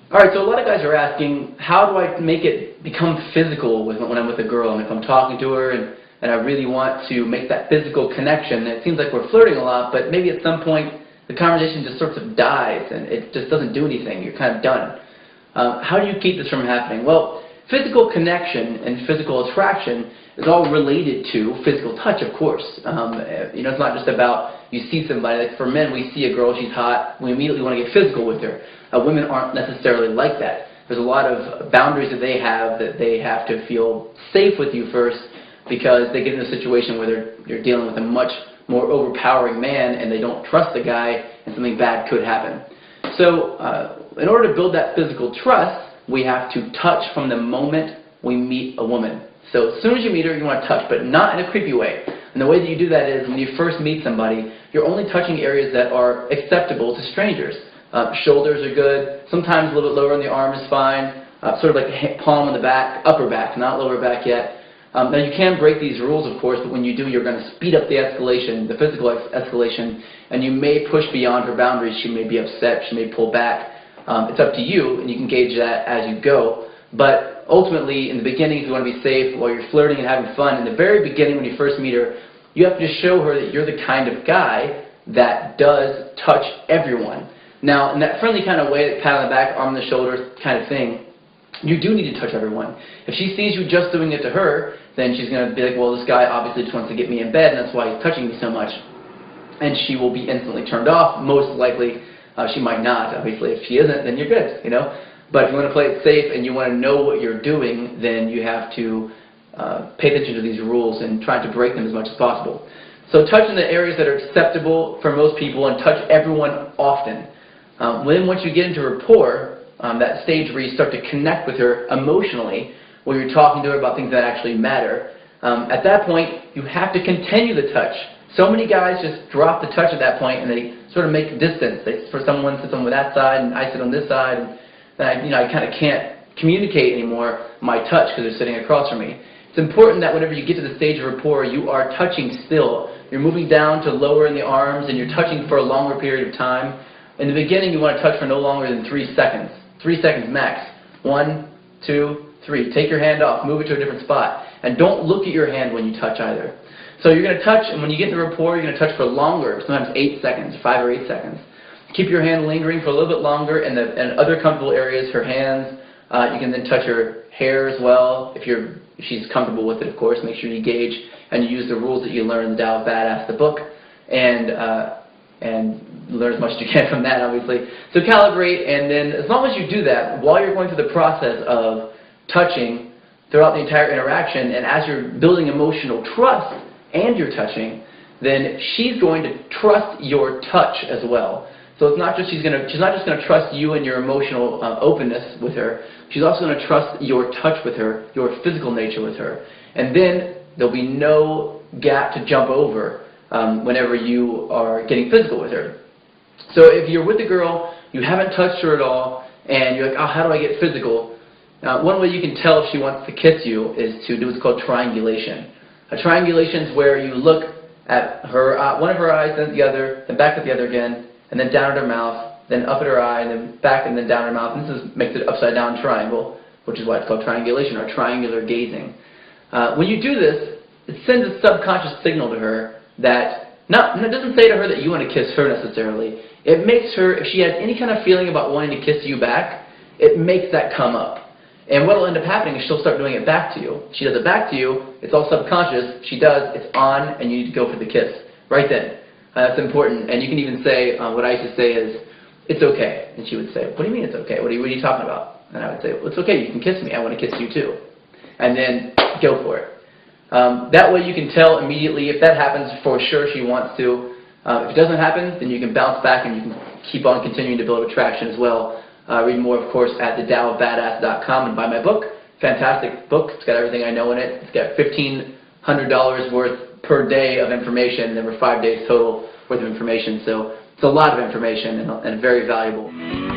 All right, so a lot of guys are asking, how do I make it become physical when I'm with a girl, and if I'm talking to her and I really want to make that physical connection? It seems like we're flirting a lot, but maybe at some point the conversation just sort of dies and it just doesn't do anything. You're kind of done. How do you keep this from happening? Well, physical connection and physical attraction is all related to physical touch, of course. It's not just about you see somebody. Like for men, we see a girl, she's hot, we immediately want to get physical with her. Women aren't necessarily like that. There's a lot of boundaries that they have to feel safe with you first, because they get in a situation where you're dealing with a much more overpowering man and they don't trust the guy and something bad could happen. So in order to build that physical trust, we have to touch from the moment we meet a woman. So as soon as you meet her, you want to touch, but not in a creepy way. And the way that you do that is when you first meet somebody, you're only touching areas that are acceptable to strangers. Shoulders are good. Sometimes a little bit lower in the arm is fine. Sort of like a palm on the back, upper back, not lower back yet. Now you can break these rules, of course, but when you do, you're going to speed up the escalation, the physical escalation, and you may push beyond her boundaries. She may be upset. She may pull back. It's up to you, and you can gauge that as you go. But ultimately, in the beginning, if you want to be safe while you're flirting and having fun, in the very beginning when you first meet her, you have to just show her that you're the kind of guy that does touch everyone. Now, in that friendly kind of way, that pat on the back, arm on the shoulder kind of thing, you do need to touch everyone. If she sees you just doing it to her, then she's going to be like, well, this guy obviously just wants to get me in bed, and that's why he's touching me so much. And she will be instantly turned off. Most likely, she might not. Obviously, if she isn't, then you're good, But if you want to play it safe and you want to know what you're doing, then you have to pay attention to these rules and try to break them as much as possible. So touch in the areas that are acceptable for most people and touch everyone often. Once you get into rapport, that stage where you start to connect with her emotionally, where you're talking to her about things that actually matter, at that point, you have to continue the touch. So many guys just drop the touch at that point and they sort of make distance. For someone sits on that side and I sit on this side, and then I kind of can't communicate anymore my touch because they're sitting across from me. It's important that whenever you get to the stage of rapport, you are touching still. You're moving down to lower in the arms and you're touching for a longer period of time. In the beginning, you want to touch for no longer than 3 seconds. 3 seconds max. 1, 2, 3. Take your hand off. Move it to a different spot. And don't look at your hand when you touch either. So you're going to touch, and when you get into rapport, you're going to touch for longer, sometimes 8 seconds, 5 or 8 seconds. Keep your hand lingering for a little bit longer, and other comfortable areas, her hands. You can then touch her hair as well, if she's comfortable with it, of course. Make sure you gauge and you use the rules that you learn in the Tao of Badass, the book, and learn as much as you can from that, obviously. So calibrate, and then as long as you do that, while you're going through the process of touching throughout the entire interaction, and as you're building emotional trust and you're touching, then she's going to trust your touch as well. So it's not just she's not just going to trust you and your emotional openness with her. She's also going to trust your touch with her, your physical nature with her, and then there'll be no gap to jump over whenever you are getting physical with her. So if you're with a girl, you haven't touched her at all, and you're like, oh, how do I get physical? One way you can tell if she wants to kiss you is to do what's called triangulation. A triangulation is where you look at her, one of her eyes, then the other, then back at the other again, and then down at her mouth, then up at her eye, and then back and then down at her mouth. And this makes it upside down triangle, which is why it's called triangulation or triangular gazing. When you do this, it sends a subconscious signal to her that, it doesn't say to her that you want to kiss her necessarily. It makes her, if she has any kind of feeling about wanting to kiss you back, it makes that come up. And what will end up happening is she'll start doing it back to you. She does it back to you, it's all subconscious, she does, it's on, and you need to go for the kiss. Right then. That's important. And you can even say, what I used to say is, it's okay. And she would say, what do you mean it's okay? What are you talking about? And I would say, well, it's okay, you can kiss me, I want to kiss you too. And then go for it. That way you can tell immediately if that happens, for sure she wants to. If it doesn't happen, then you can bounce back and you can keep on continuing to build attraction as well. Read more, of course, at theTaoofBadass.com and buy my book. Fantastic book. It's got everything I know in it. It's got $1,500 worth per day of information, and there were 5 days total worth of information. So it's a lot of information and very valuable.